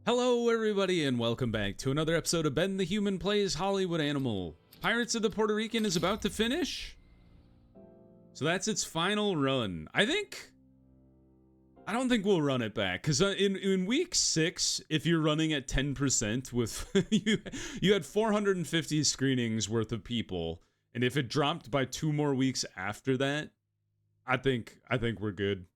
Hello everybody and welcome back to another episode of Ben the Human Plays Hollywood Animal. Pirates of the Puerto Rican is about to finish. So that's its final run. I don't think we'll run it back, because in week 6, if you're running at 10% with you had 450 screenings worth of people, and if it dropped by 2 more weeks after that, I think we're good.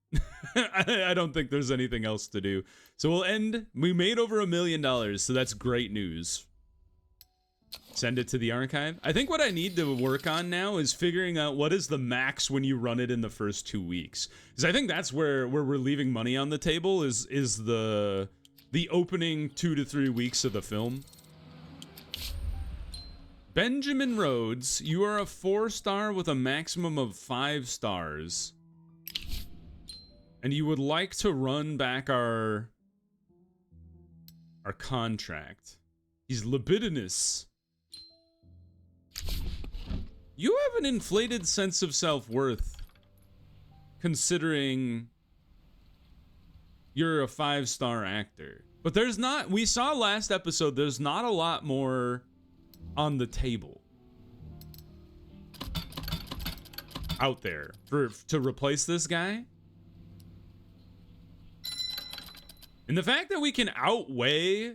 I don't think there's anything else to do. So we'll end. We made over $1 million, so that's great news. Send it to the archive. I think what I need to work on now is figuring out what is the max when you run it in the first 2 weeks. Because I think that's where we're leaving money on the table is the opening 2 to 3 weeks of the film. Benjamin Rhodes, you are a 4-star with a maximum of 5 stars. And you would like to run back our contract. He's libidinous. You have an inflated sense of self-worth, considering you're a 5-star actor. But there's not, we saw last episode, there's not a lot more on the table out there to replace this guy. And the fact that we can outweigh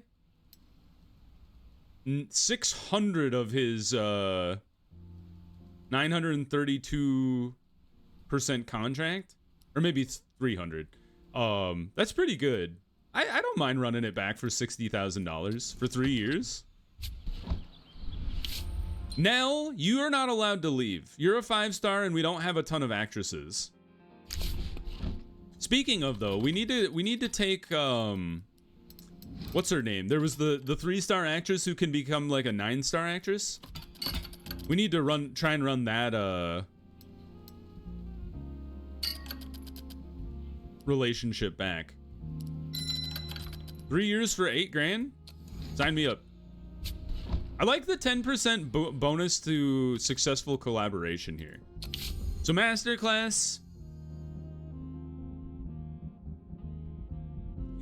600 of his 932% contract, or maybe 300, that's pretty good. I don't mind running it back for $60,000 for 3 years. Nell, you are not allowed to leave. You're a 5-star and we don't have a ton of actresses. Speaking of, though, we need to take what's her name? There was the 3-star actress who can become like a 9-star actress. We need to try and run that relationship back. 3 years for $8,000? Sign me up. I like the 10% bonus to successful collaboration here. So masterclass.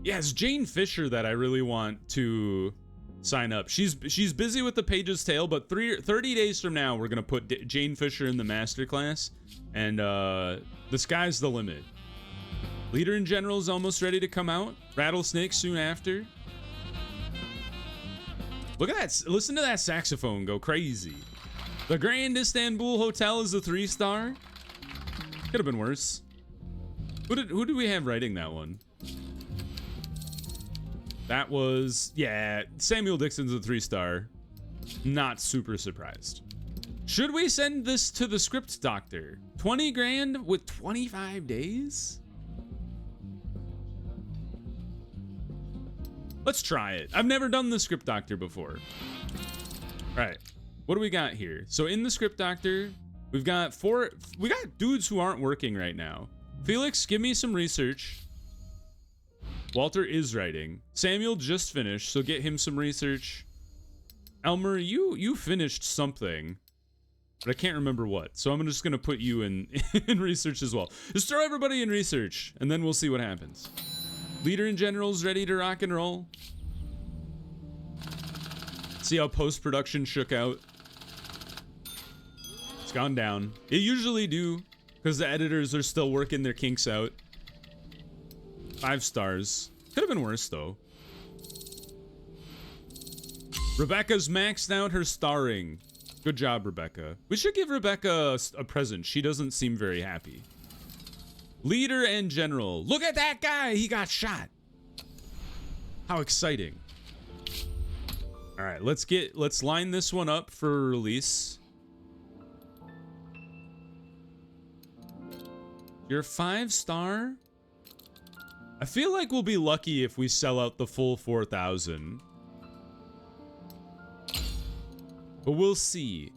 Yeah, it's Jane Fisher that I really want to sign up. She's busy with The Page's Tale, but 30 days from now, we're going to put Jane Fisher in the masterclass, and the sky's the limit. Leader in General is almost ready to come out. Rattlesnake soon after. Look at that. Listen to that saxophone go crazy. The Grand Istanbul Hotel is a 3-star. Could have been worse. Who did we have writing that one? That was, yeah, Samuel Dixon's a 3-star. Not super surprised. Should we send this to the script doctor? 20 grand with 25 days? Let's try it. I've never done the script doctor before. All right, what do we got here? So in the script doctor, we got dudes who aren't working right now. Felix, give me some research. Walter is writing. Samuel just finished, so get him some research. Elmer, you finished something, but I can't remember what. So I'm just gonna put you in research as well. Just throw everybody in research, and then we'll see what happens. Leader in General's ready to rock and roll. See how post-production shook out. It's gone down. It usually do, because the editors are still working their kinks out. 5 stars. Could have been worse, though. Rebecca's maxed out her starring. Good job, Rebecca. We should give Rebecca a present. She doesn't seem very happy. Leader and General. Look at that guy! He got shot. How exciting. All right, let's line this one up for release. You're a 5-star? I feel like we'll be lucky if we sell out the full 4,000. But we'll see.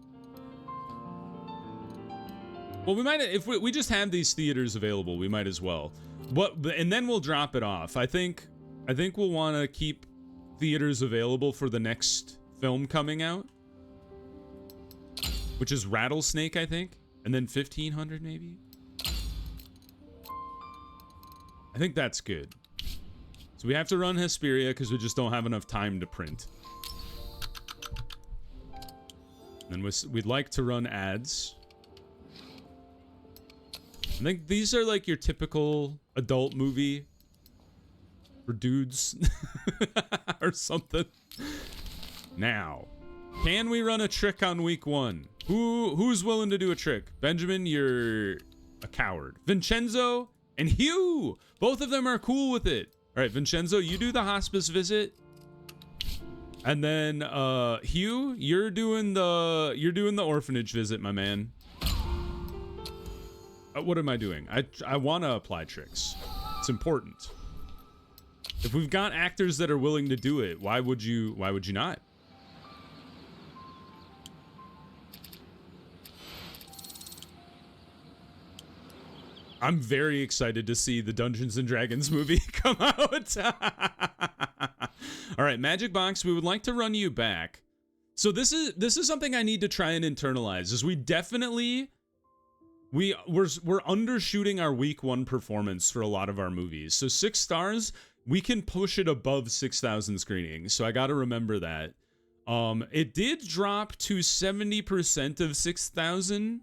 Well, we might, if we just have these theaters available, we might as well. And then we'll drop it off. I think we'll want to keep theaters available for the next film coming out, which is Rattlesnake, I think, and then 1,500 maybe. I think that's good. So we have to run Hesperia because we just don't have enough time to print. And we'd like to run ads. I think these are like your typical adult movie for dudes or something. Now, can we run a trick on week 1? Who's willing to do a trick? Benjamin, you're a coward. Vincenzo and Hugh, both of them are cool with it. All right, Vincenzo, you do the hospice visit. And then Hugh, you're doing the orphanage visit, my man. What am I doing? I want to apply tricks. It's important. If we've got actors that are willing to do it, why would you not? I'm very excited to see the Dungeons and Dragons movie come out. All right, Magic Box, we would like to run you back. So this is something I need to try and internalize. Is we're undershooting our week 1 performance for a lot of our movies. So 6 stars, we can push it above 6,000 screenings. So I got to remember that. It did drop to 70% of 6,000,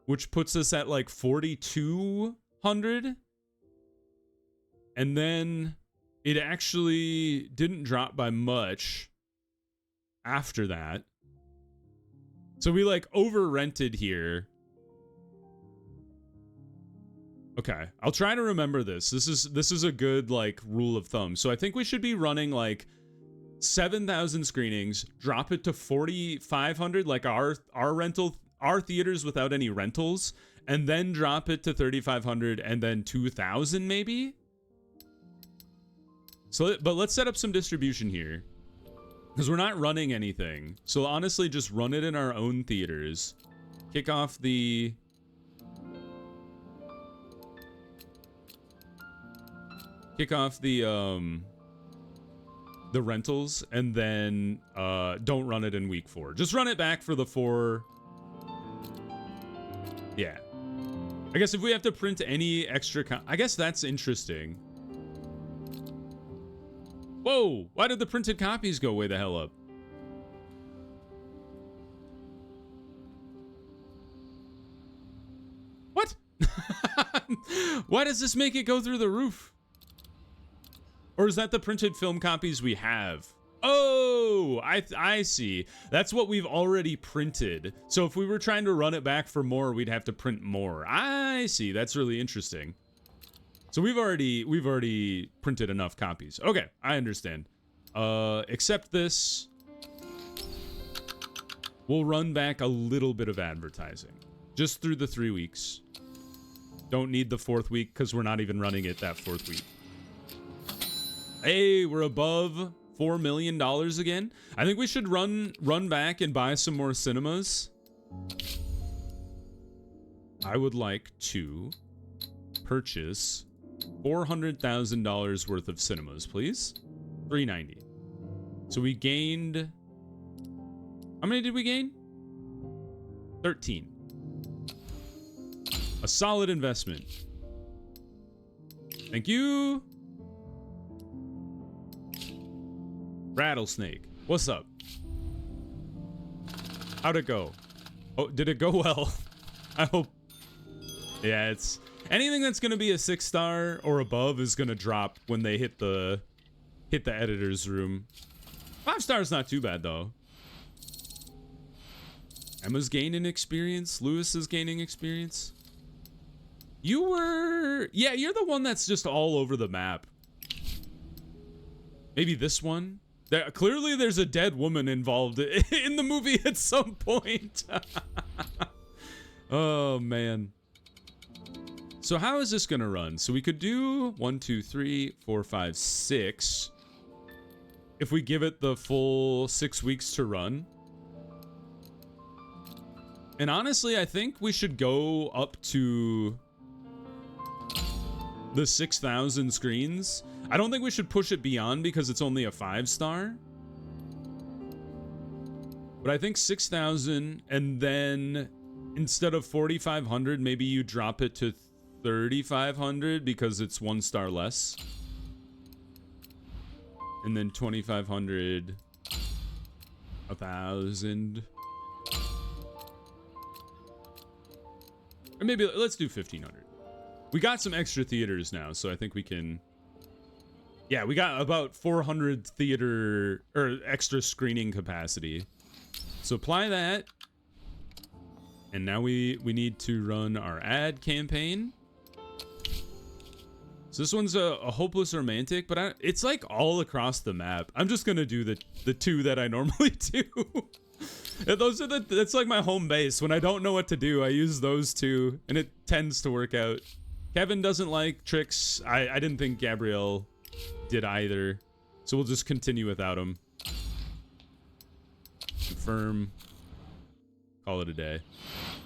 which puts us at like 4,200. And then it actually didn't drop by much after that. So we like over rented here. Okay, I'll try to remember this. This is a good like rule of thumb. So I think we should be running like 7,000 screenings, drop it to 4,500, like our theaters without any rentals, and then drop it to 3,500 and then 2,000 maybe. So, but let's set up some distribution here because we're not running anything. So honestly, just run it in our own theaters. Kick off the rentals, and then don't run it in week 4. Just run it back for the 4. Yeah. I guess if we have to print any extra I guess that's interesting. Whoa, why did the printed copies go way the hell up? What? Why does this make it go through the roof? Or is that the printed film copies we have? Oh, I see. That's what we've already printed. So if we were trying to run it back for more, we'd have to print more. I see. That's really interesting. So we've already printed enough copies. Okay, I understand. Accept this. We'll run back a little bit of advertising. Just through the 3 weeks. Don't need the 4th week because we're not even running it that 4th week. Hey, we're above $4 million again. I think we should run back and buy some more cinemas. I would like to purchase $400,000 worth of cinemas, please. $390. So we gained... How many did we gain? 13. A solid investment. Thank you. Rattlesnake, what's up? How'd it go? Oh, did it go well? I hope. Yeah, it's anything that's gonna be a 6-star or above is gonna drop when they hit the editor's room. 5 stars not too bad though. Emma's gaining experience. Lewis is gaining experience. Yeah, you're the one that's just all over the map. Maybe this one. Clearly there's a dead woman involved in the movie at some point. Oh, man. So how is this going to run? So we could do 1, 2, 3, 4, 5, 6. If we give it the full 6 weeks to run. And honestly, I think we should go up to the 6,000 screens. I don't think we should push it beyond because it's only a 5-star. But I think 6,000, and then instead of 4,500, maybe you drop it to 3,500 because it's 1 star less. And then 2,500, 1,000. Or maybe let's do 1,500. We got some extra theaters now, so I think we can. Yeah, we got about 400 theater or extra screening capacity. So apply that. And now we need to run our ad campaign. So this one's a hopeless romantic, but it's like all across the map. I'm just gonna do the two that I normally do. Those are that's like my home base. When I don't know what to do, I use those two, and it tends to work out. Kevin doesn't like tricks. I didn't think Gabrielle did either, so we'll just continue without him. Confirm. Call it a day.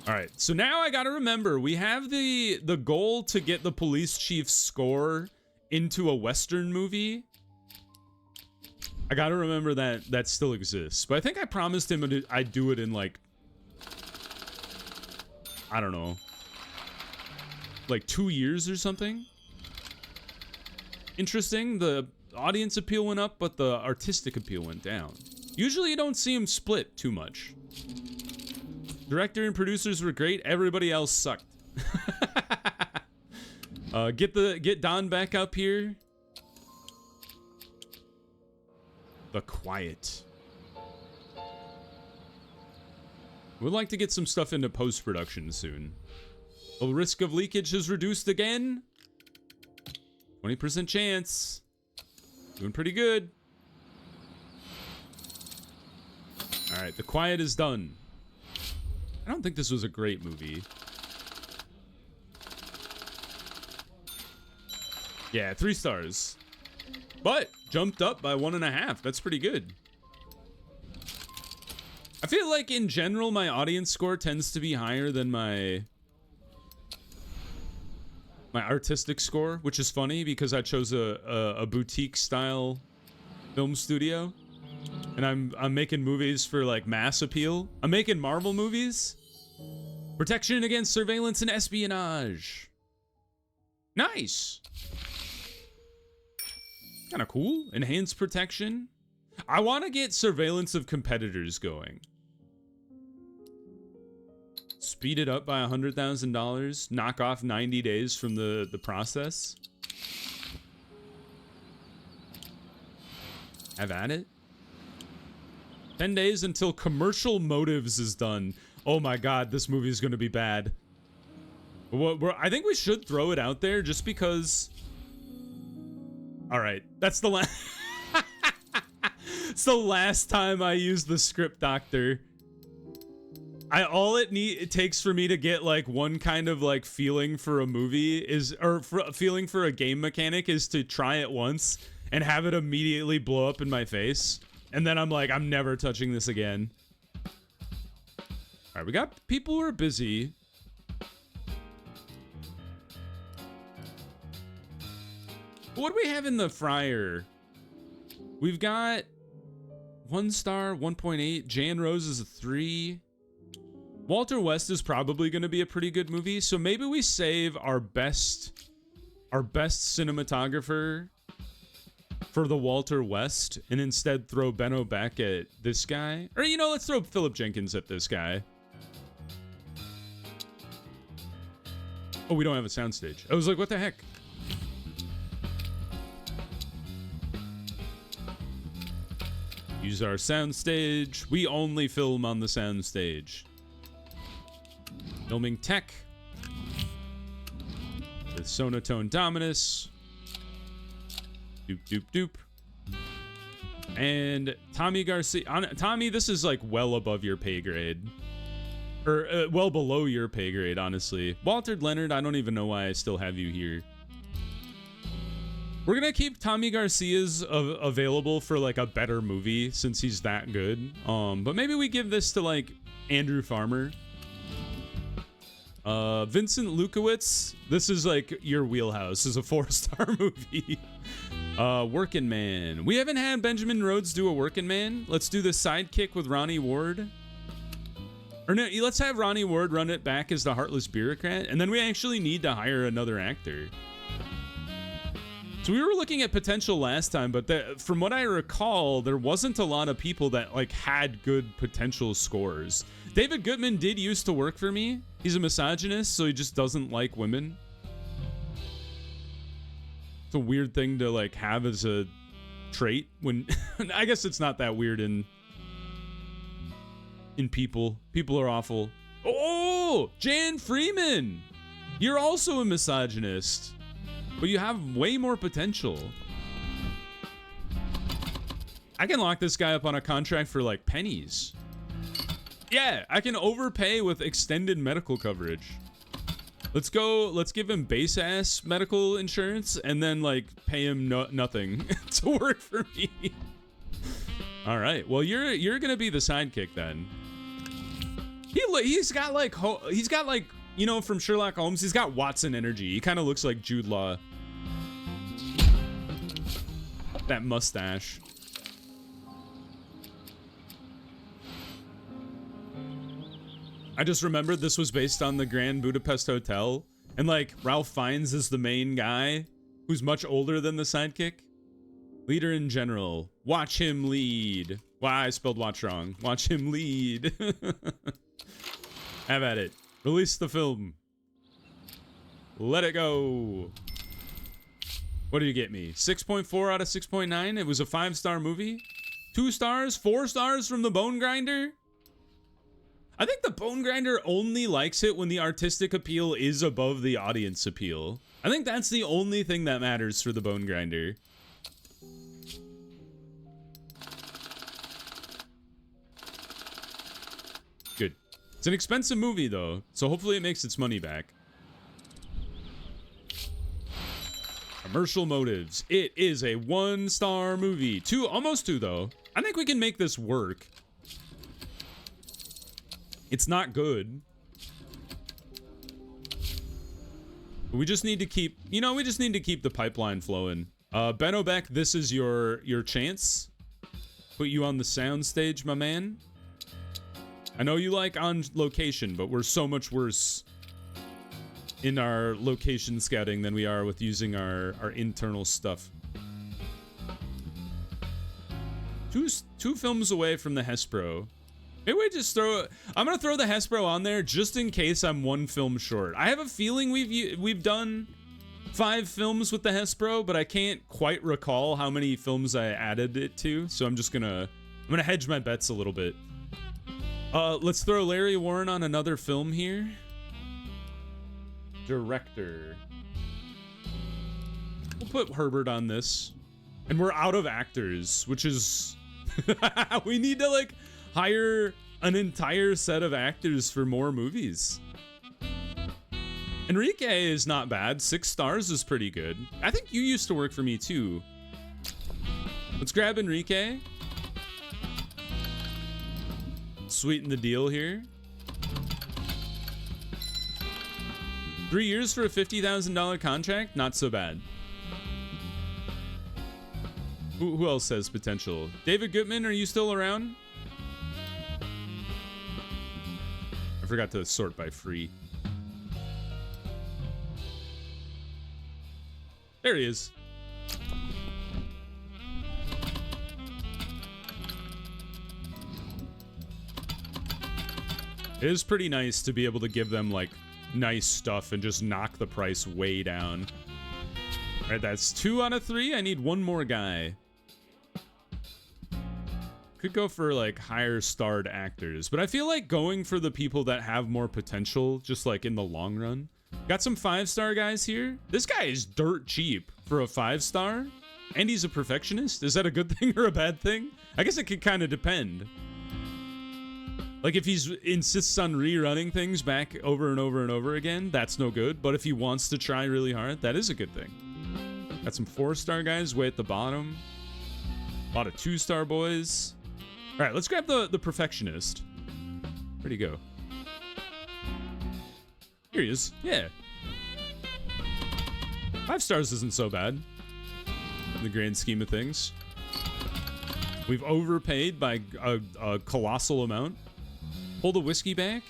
All right, so now I gotta remember, we have the goal to get the police chief's score into a Western movie. I gotta remember that still exists, but I think I promised him I'd do it in like, I don't know, like 2 years or something. Interesting, the audience appeal went up, but the artistic appeal went down. Usually you don't see them split too much. Director and producers were great. Everybody else sucked. Get Don back up here. The Quiet. We'd like to get some stuff into post-production soon. The risk of leakage is reduced again. 20% chance. Doing pretty good. All right, The Quiet is done. I don't think this was a great movie. Yeah, 3 stars. But jumped up by 1.5. That's pretty good. I feel like in general, my audience score tends to be higher than my artistic score, which is funny because I chose a boutique style film studio. And I'm making movies for like mass appeal. I'm making Marvel movies. Protection against surveillance and espionage. Nice. Kind of cool. Enhanced protection. I want to get surveillance of competitors going. Speed it up by $100,000. Knock off 90 days from the process. Have at it. 10 days until commercial motives is done. Oh my god, this movie is going to be bad. I think we should throw it out there just because... Alright, that's the last... It's the last time I use the script doctor. All it takes for me to get like one kind of like feeling for a movie is... Or feeling for a game mechanic is to try it once and have it immediately blow up in my face. And then I'm like, I'm never touching this again. All right, we got people who are busy. What do we have in the fryer? We've got 1 star, 1.8. Jan Rose is a 3. Walter West is probably going to be a pretty good movie. So maybe we save our best cinematographer for the Walter West and instead throw Benno back at this guy. Or, you know, let's throw Philip Jenkins at this guy. Oh, we don't have a soundstage. I was like, what the heck? Use our soundstage. We only film on the soundstage. Filming tech. With Sonotone Dominus. Doop, doop, doop. And Tommy Garcia. Tommy, this is like well above your pay grade. Or well below your pay grade, honestly. Walter Leonard, I don't even know why I still have you here. We're gonna keep Tommy Garcia's available for like a better movie since he's that good. But maybe we give this to like Andrew Farmer. Vincent Lukowitz. This is like your wheelhouse. This is a 4-star movie. Working Man. We haven't had Benjamin Rhodes do a Working Man. Let's do the sidekick with Ronnie Ward. Or no, let's have Ronnie Ward run it back as the Heartless Bureaucrat, and then we actually need to hire another actor. So we were looking at potential last time, but from what I recall, there wasn't a lot of people that like had good potential scores. David Goodman did used to work for me. He's a misogynist, so he just doesn't like women. It's a weird thing to like have as a trait when I guess it's not that weird in people. People are awful. Oh, Jan Freeman. You're also a misogynist. But you have way more potential. I can lock this guy up on a contract for like pennies. Yeah, I can overpay with extended medical coverage. Let's give him base ass medical insurance and then like pay him nothing to work for me. All right. Well, you're going to be the sidekick then. He's got like you know, from Sherlock Holmes, he's got Watson energy. He kind of looks like Jude Law. That mustache. I just remembered this was based on the Grand Budapest Hotel, and like Ralph Fiennes is the main guy who's much older than the sidekick. Leader in general. Watch him lead. Wow, I spelled watch wrong. Watch him lead. Have at it. Release the film. Let it go. What did you get me? 6.4 out of 6.9? It was a 5-star movie? 2 stars? 4 stars from the Bone Grinder? I think the Bone Grinder only likes it when the artistic appeal is above the audience appeal. I think that's the only thing that matters for the Bone Grinder. Good. It's an expensive movie though, so hopefully it makes its money back. Commercial motives. It is a 1-star movie. Almost 2 though. I think we can make this work. It's not good. But we just need to keep, we just need to keep the pipeline flowing. Ben O'Beck, this is your chance. Put you on the sound stage, my man. I know you like on location, but we're so much worse in our location scouting than we are with using our internal stuff. Two films away from the Hespro. Maybe we just I'm gonna throw the Hespro on there just in case I'm 1 film short. I have a feeling we've done 5 films with the Hespro, but I can't quite recall how many films I added it to. So I'm gonna hedge my bets a little bit. Let's throw Larry Warren on another film here. Director. We'll put Herbert on this. And we're out of actors, which is... we need to, like, hire an entire set of actors for more movies. Enrique is not bad. 6 stars is pretty good. I think you used to work for me, too. Let's grab Enrique. Sweeten the deal here. 3 years for a $50,000 contract? Not so bad. Who else has potential? David Goodman, are you still around? I forgot to sort by free. There he is. It is pretty nice to be able to give them, like, nice stuff and just knock the price way down. All right, that's 2 out of 3. I need 1 more guy. Could go for like higher starred actors, but I feel like going for the people that have more potential, just like in the long run. Got some 5-star guys here. This guy is dirt cheap for a 5-star, and he's a perfectionist. Is that a good thing or a bad thing? I guess it could kind of depend. Like if he insists on rerunning things back over and over and over again, that's no good. But if he wants to try really hard, that is a good thing. Got some 4-star guys way at the bottom. A lot of 2-star boys. All right, let's grab the perfectionist. Where'd he go? Here he is. Yeah. 5 stars isn't so bad in the grand scheme of things. We've overpaid by a colossal amount. Pull the whiskey back.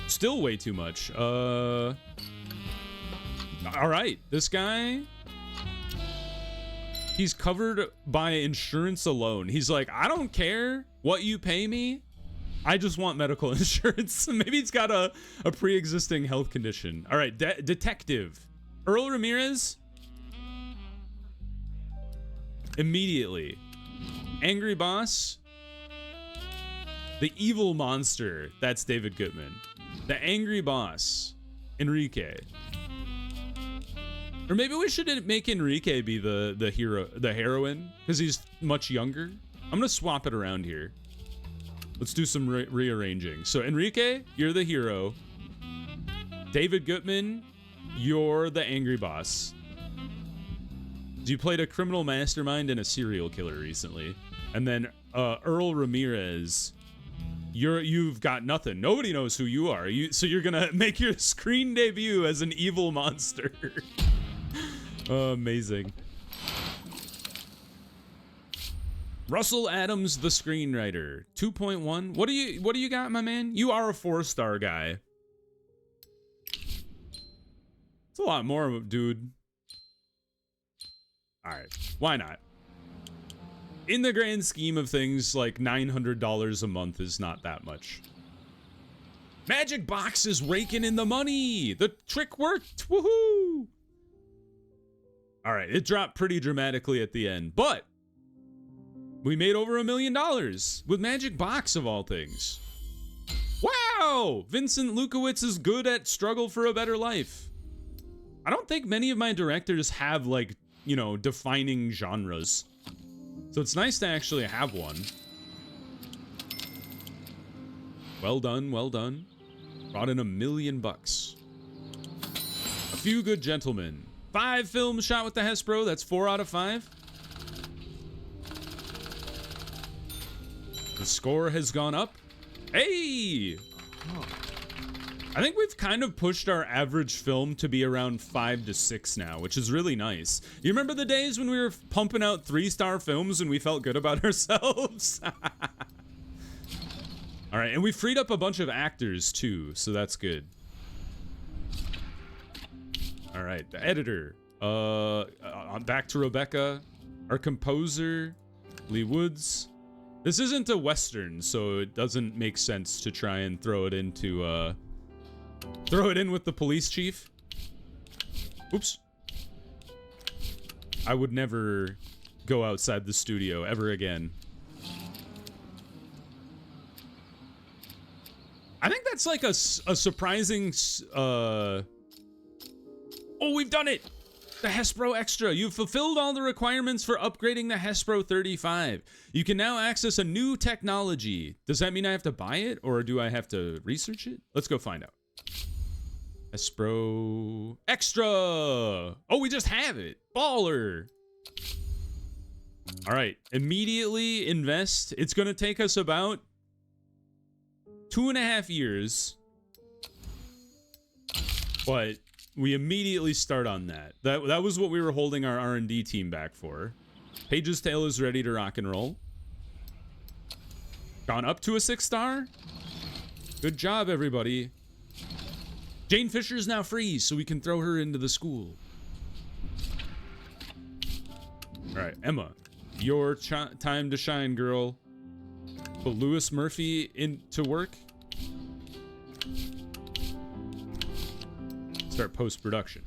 Still way too much. All right, this guy. He's covered by insurance alone. He's like, I don't care what you pay me. I just want medical insurance. Maybe he's got a pre-existing health condition. All right, detective. Earl Ramirez. Immediately. Angry boss. The evil monster. That's David Goodman. The angry boss. Enrique. Or maybe we should make Enrique be the hero, the heroine, because he's much younger. I'm gonna swap it around here. Let's do some rearranging. So Enrique, you're the hero. David Goodman, you're the angry boss. You played a criminal mastermind and a serial killer recently. And then Earl Ramirez, you've got nothing. Nobody knows who you are. So you're gonna make your screen debut as an evil monster. Oh, amazing. Russell Adams, the screenwriter, 2.1. What do you got, my man? You are a 4-star guy. It's a lot more, dude. All right, why not? In the grand scheme of things, like $900 a month is not that much. Magic Box is raking in the money. The trick worked. Woohoo! All right, it dropped pretty dramatically at the end, but we made over $1 million with Magic Box of all things. Wow! Vincent Lukowitz is good at Struggle for a Better Life. I don't think many of my directors have, like, you know, defining genres. So it's nice to actually have one. Well done, well done. Brought in $1 million. A Few Good Gentlemen. 5 films shot with the Hespro. That's 4 out of 5. The score has gone up. Hey! I think we've kind of pushed our average film to be around 5 to 6 now, which is really nice. You remember the days when we were pumping out 3-star films and we felt good about ourselves? All right, and we freed up a bunch of actors too, so that's good. All right, the editor. Back to Rebecca. Our composer, Lee Woods. This isn't a Western, so it doesn't make sense to try and throw it in with the police chief. Oops. I would never go outside the studio ever again. I think that's like a surprising... Oh, we've done it! The Hespro Extra. You've fulfilled all the requirements for upgrading the Hespro 35. You can now access a new technology. Does that mean I have to buy it, or do I have to research it? Let's go find out. Hespro Extra. Oh, we just have it. Baller. All right. Immediately invest. It's going to take us about 2.5 years. But we immediately start on that. That was what we were holding our R&D team back for. Paige's Tale is ready to rock and roll. Gone up to a 6-star. Good job, everybody. Jane Fisher is now free, so we can throw her into the school. All right, Emma, your time to shine, girl. Put Lewis Murphy into work. Start post-production.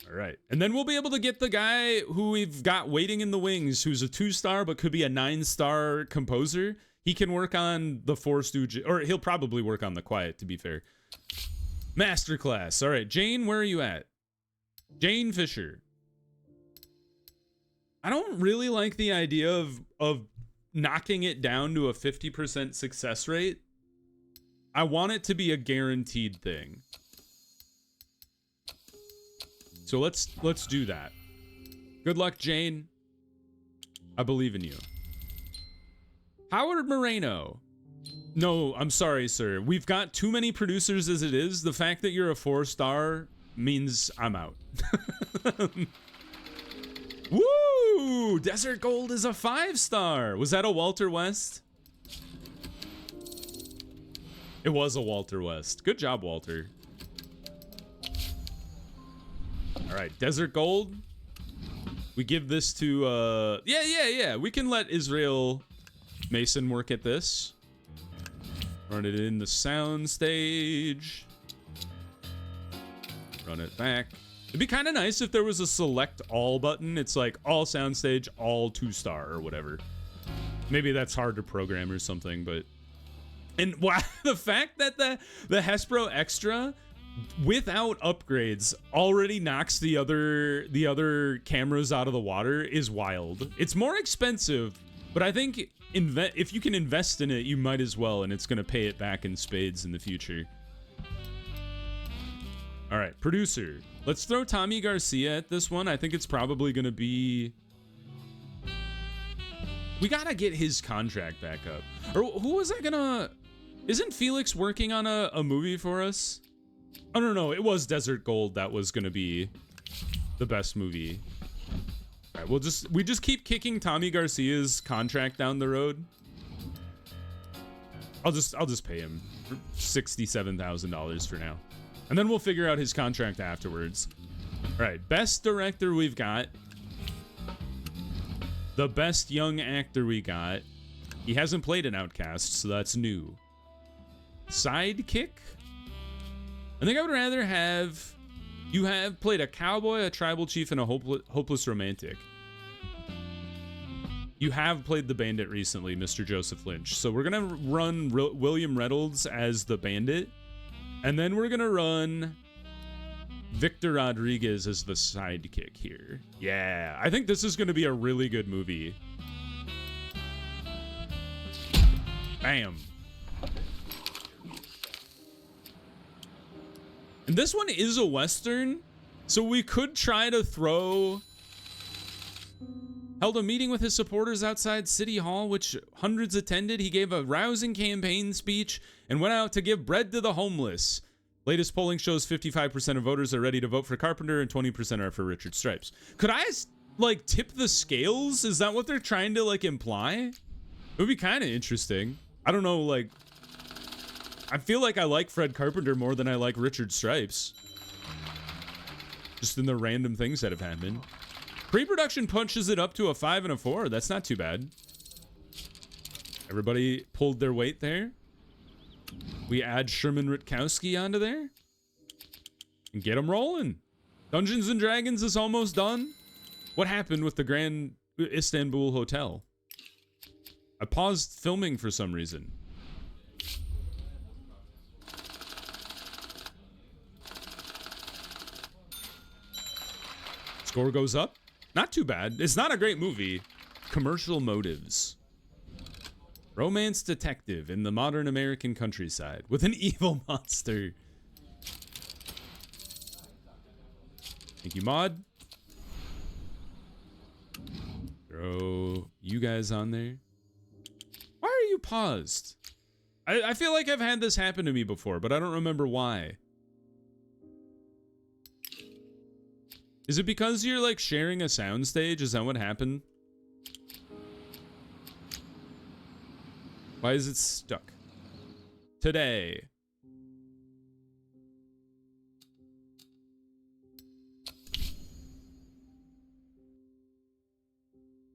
All right, and then we'll be able to get the guy who we've got waiting in the wings, who's a 2-star but could be a 9-star composer. He can work on the Four Stooges, or he'll probably work on The Quiet, to be fair. Masterclass. All right, Jane, where are you at? Jane Fisher. I don't really like the idea of knocking it down to a 50% success rate. I want it to be a guaranteed thing. So let's do that. Good luck, Jane. I believe in you. Howard Moreno. No, I'm sorry, sir. We've got too many producers as it is. The fact that you're a 4-star means I'm out. Woo! Desert Gold is a 5-star. Was that a Walter West? It was a Walter West. Good job, Walter. All right, Desert Gold. We give this to, yeah. We can let Israel Mason work at this. Run it in the sound stage. Run it back. It'd be kind of nice if there was a select all button. It's like all soundstage, all 2-star or whatever. Maybe that's hard to program or something, but... And wow, the fact that the Hespro Extra, without upgrades, already knocks the other cameras out of the water is wild. It's more expensive, but I think if you can invest in it, you might as well, and it's going to pay it back in spades in the future. All right, producer. Let's throw Tommy Garcia at this one. I think it's probably going to be... We got to get his contract back up. Or who was I going to... Isn't Felix working on a movie for us? I don't know. It was Desert Gold that was going to be the best movie. All right, we just keep kicking Tommy Garcia's contract down the road. I'll just pay him $67,000 for now. And then we'll figure out his contract afterwards. All right, best director we've got. The best young actor we got. He hasn't played an Outcast, so that's new. Sidekick? I think I would rather have... You have played a cowboy, a tribal chief, and a hopeless romantic. You have played the bandit recently, Mr. Joseph Lynch. So we're going to run William Reynolds as the bandit. And then we're going to run Victor Rodriguez as the sidekick here. Yeah, I think this is going to be a really good movie. Bam. And this one is a Western, so we could try to throw... Held a meeting with his supporters outside City Hall, which hundreds attended. He gave a rousing campaign speech and went out to give bread to the homeless. Latest polling shows 55% of voters are ready to vote for Carpenter and 20% are for Richard Stripes. Could I, like, tip the scales? Is that what they're trying to, like, imply? It would be kind of interesting. I don't know, like... I feel like I like Fred Carpenter more than I like Richard Stripes. Just in the random things that have happened. Pre-production punches it up to a 5 and a 4. That's not too bad. Everybody pulled their weight there. We add Sherman Rutkowski onto there. And get them rolling. Dungeons and Dragons is almost done. What happened with the Grand Istanbul Hotel? I paused filming for some reason. Score goes up. Not too bad. It's not a great movie. Commercial motives. Romance detective in the modern American countryside with an evil monster. Thank you, Mod. Throw you guys on there. Why are you paused? I feel like I've had this happen to me before, but I don't remember why. Is it because you're, like, sharing a soundstage? Is that what happened? Why is it stuck? Today.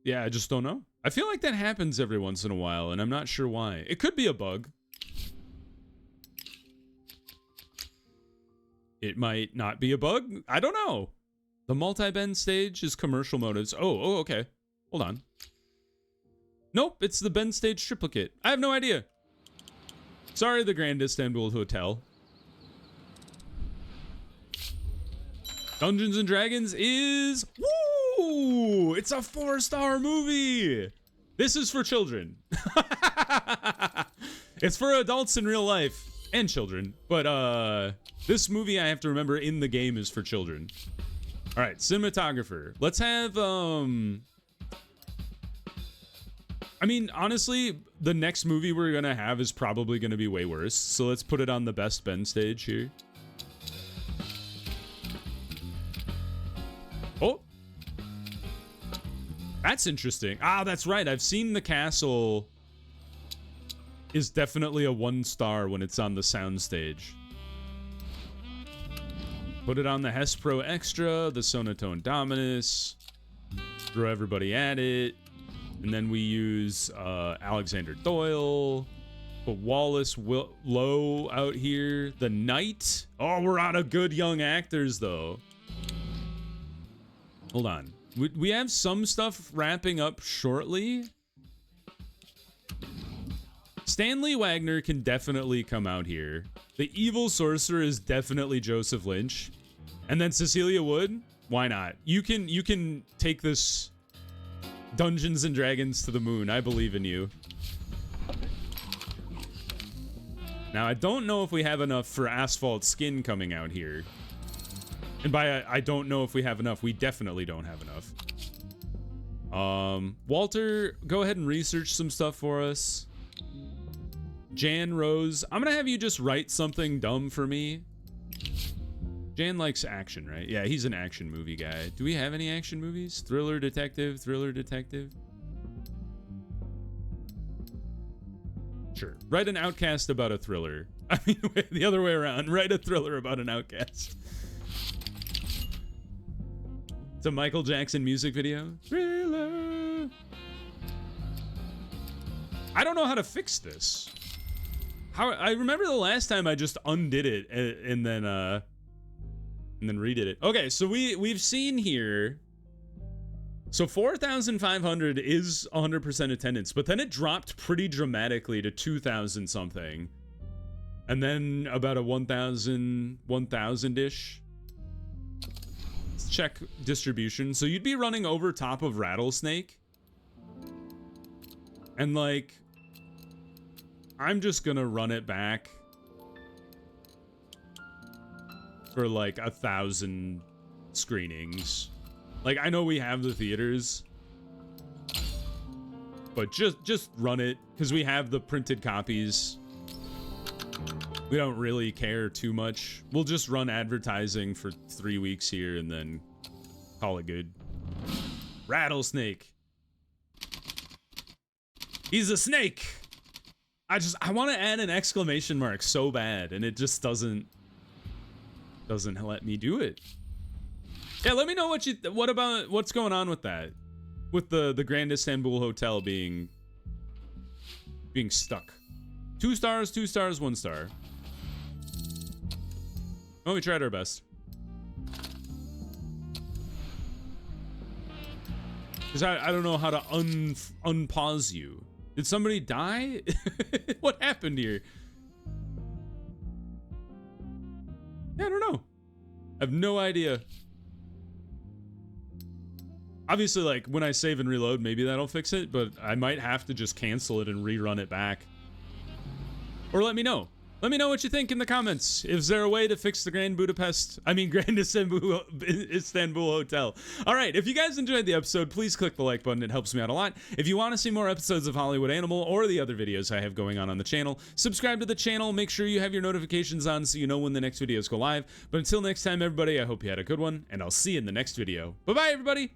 Yeah, I just don't know. I feel like that happens every once in a while, and I'm not sure why. It could be a bug. It might not be a bug. I don't know. The multi-bend stage is commercial motives. Oh, okay. Hold on. Nope, it's the bend stage triplicate. I have no idea. Sorry, the Grand Istanbul Hotel. Dungeons and Dragons is... Woo! It's a 4-star movie! This is for children. It's for adults in real life and children. But this movie, I have to remember, in the game is for children. All right, cinematographer. Let's have, I mean, honestly, the next movie we're going to have is probably going to be way worse. So let's put it on the best bend stage here. Oh. That's interesting. Ah, that's right. I've seen the castle is definitely a 1-star when it's on the sound stage. Put it on the Hespro Extra, the Sonotone Dominus. throw everybody at it. And then we use Alexander Doyle. Put Wallace Lowe out here. The Knight. Oh, we're out of good young actors, though. Hold on. We have some stuff wrapping up shortly. Stanley Wagner can definitely come out here. The Evil Sorcerer is definitely Joseph Lynch. And then Cecilia Wood? Why not? You can take this Dungeons and Dragons to the moon. I believe in you. Now, I don't know if we have enough for Asphalt Skin coming out here. And by I don't know if we have enough, we definitely don't have enough. Walter, go ahead and research some stuff for us. Jan Rose, I'm gonna have you just write something dumb for me. Jan likes action, right? Yeah, he's an action movie guy. Do we have any action movies? Thriller detective, thriller detective. Sure. Write an outcast about a thriller. I mean, the other way around. Write a thriller about an outcast. It's a Michael Jackson music video. Thriller. I don't know how to fix this. I remember the last time I just undid it and then redid it. Okay, so we've seen here. So 4,500 is 100% attendance, but then it dropped pretty dramatically to 2,000 something. And then about a 1,000-ish. Let's check distribution. So you'd be running over top of Rattlesnake. And like, I'm just gonna run it back for like 1,000 screenings. Like, I know we have the theaters, but just run it because we have the printed copies. We don't really care too much. We'll just run advertising for 3 weeks here and then call it good. Rattlesnake. He's a snake. I want to add an exclamation mark so bad, and it just doesn't let me do it. Yeah, let me know what's going on with that, with the Grand Istanbul Hotel being stuck. 2 stars, 2 stars, 1 star. Well, we tried our best. Because I don't know how to unpause you. Did somebody die? What happened here? Yeah, I don't know. I have no idea. Obviously, like, when I save and reload, maybe that'll fix it, but I might have to just cancel it and rerun it back. Or let me know. Let me know what you think in the comments. Is there a way to fix the Grand Istanbul Hotel? All right, if you guys enjoyed the episode, please click the like button. It helps me out a lot. If you want to see more episodes of Hollywood Animal or the other videos I have going on the channel, subscribe to the channel. Make sure you have your notifications on so you know when the next videos go live. But until next time, everybody, I hope you had a good one, and I'll see you in the next video. Bye-bye, everybody.